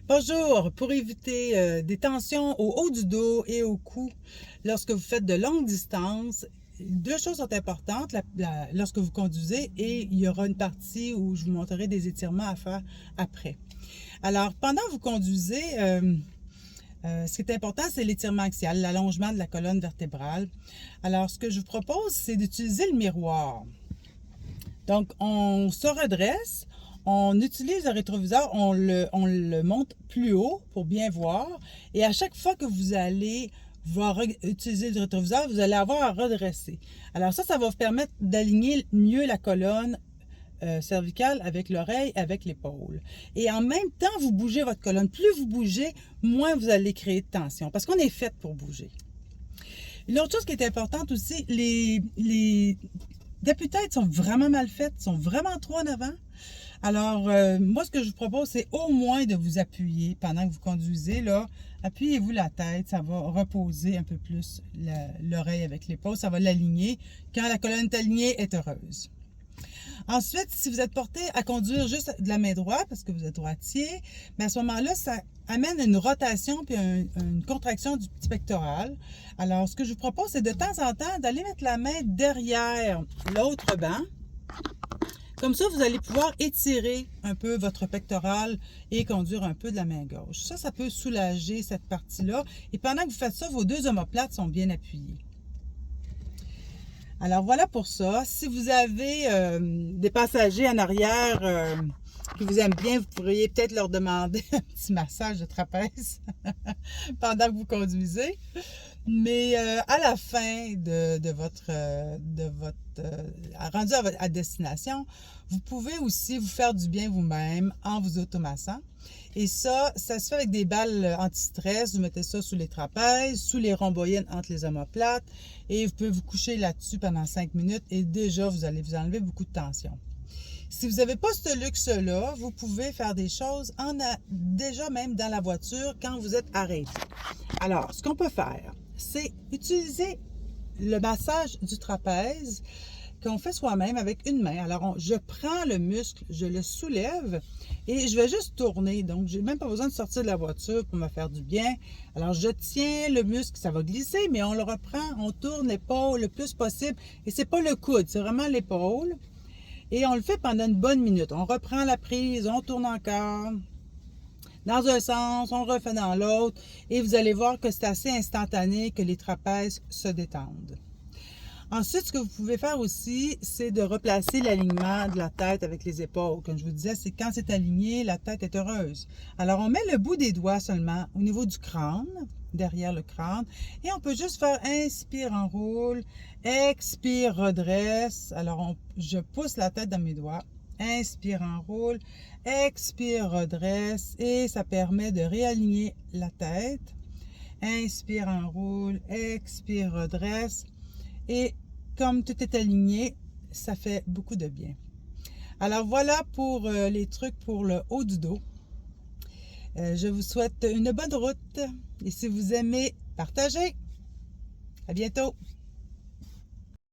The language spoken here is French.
Bonjour, pour éviter des tensions au haut du dos et au cou lorsque vous faites de longues distances, deux choses sont importantes lorsque vous conduisez et il y aura une partie où je vous montrerai des étirements à faire après. Alors, pendant que vous conduisez, ce qui est important, c'est l'étirement axial, l'allongement de la colonne vertébrale. Alors, ce que je vous propose, c'est d'utiliser le miroir. Donc, on se redresse, on utilise le rétroviseur, on le monte plus haut pour bien voir. Et à chaque fois que vous allez utiliser le rétroviseur, vous allez avoir à redresser. Alors ça va vous permettre d'aligner mieux la colonne cervicale avec l'oreille, avec l'épaule. Et en même temps, vous bougez votre colonne. Plus vous bougez, moins vous allez créer de tension, parce qu'on est fait pour bouger. Une autre chose qui est importante aussi, les appuis-têtes sont vraiment mal faites, sont vraiment trop en avant. Alors, moi, ce que je vous propose, c'est au moins de vous appuyer pendant que vous conduisez. Là, appuyez-vous la tête, ça va reposer un peu plus l'oreille avec l'épaule, ça va l'aligner. Quand la colonne est alignée, elle est heureuse. Ensuite, si vous êtes porté à conduire juste de la main droite, parce que vous êtes droitier, mais à ce moment-là, ça amène une rotation puis une contraction du petit pectoral. Alors, ce que je vous propose, c'est de temps en temps d'aller mettre la main derrière l'autre banc. Comme ça, vous allez pouvoir étirer un peu votre pectoral et conduire un peu de la main gauche. Ça peut soulager cette partie-là. Et pendant que vous faites ça, vos deux omoplates sont bien appuyées. Alors voilà pour ça. Si vous avez des passagers en arrière qui vous aiment bien, vous pourriez peut-être leur demander un petit massage de trapèze pendant que vous conduisez. Mais à la fin de votre rendu à destination, vous pouvez aussi vous faire du bien vous-même en vous automassant. Et ça se fait avec des balles anti-stress. Vous mettez ça sous les trapèzes, sous les rhomboïdes entre les omoplates. Et vous pouvez vous coucher là-dessus pendant 5 minutes et déjà, vous allez vous enlever beaucoup de tension. Si vous n'avez pas ce luxe-là, vous pouvez faire des choses déjà même dans la voiture quand vous êtes arrêté. Alors, ce qu'on peut faire, c'est utiliser le massage du trapèze qu'on fait soi-même avec une main. Alors, je prends le muscle, je le soulève et je vais juste tourner. Donc, je n'ai même pas besoin de sortir de la voiture pour me faire du bien. Alors, je tiens le muscle, ça va glisser, mais on le reprend, on tourne l'épaule le plus possible. Et c'est pas le coude, c'est vraiment l'épaule. Et on le fait pendant une bonne minute. On reprend la prise, on tourne encore dans un sens, on refait dans l'autre. Et vous allez voir que c'est assez instantané que les trapèzes se détendent. Ensuite, ce que vous pouvez faire aussi, c'est de replacer l'alignement de la tête avec les épaules. Comme je vous disais, c'est quand c'est aligné, la tête est heureuse. Alors, on met le bout des doigts seulement au niveau du crâne, derrière le crâne. Et on peut juste faire inspire, enroule, expire, redresse. Alors, je pousse la tête dans mes doigts. Inspire, enroule, expire, redresse. Et ça permet de réaligner la tête. Inspire, enroule, expire, redresse. Et comme tout est aligné, ça fait beaucoup de bien. Alors voilà pour les trucs pour le haut du dos. Je vous souhaite une bonne route et si vous aimez, partagez. À bientôt.